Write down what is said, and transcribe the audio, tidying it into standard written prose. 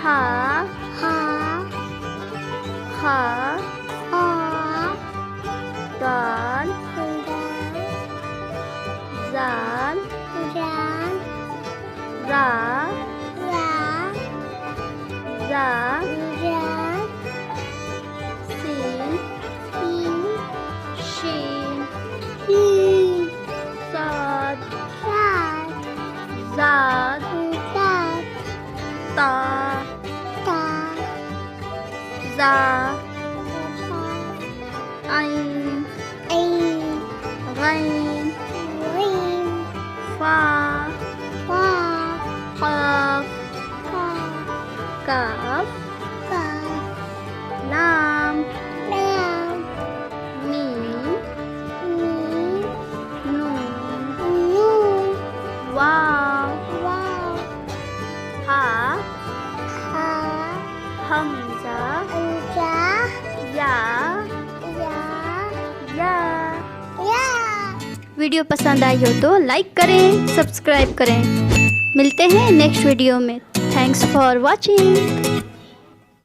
हा हा हा हा दाल दाल जाल जान रा रा जा जान सीन सीन शीन शीन साद सात जाद सात ता ता जा ता आइन ऐन गैन रीन फा फा काफ फा काफ काफ लाम लाम मीम मीम नून नून वाव वाव हा हा हमजा अंजा या या या। या। वीडियो पसंद आई हो तो लाइक करें, सब्सक्राइब करें। मिलते हैं नेक्स्ट वीडियो में। Thanks for watching.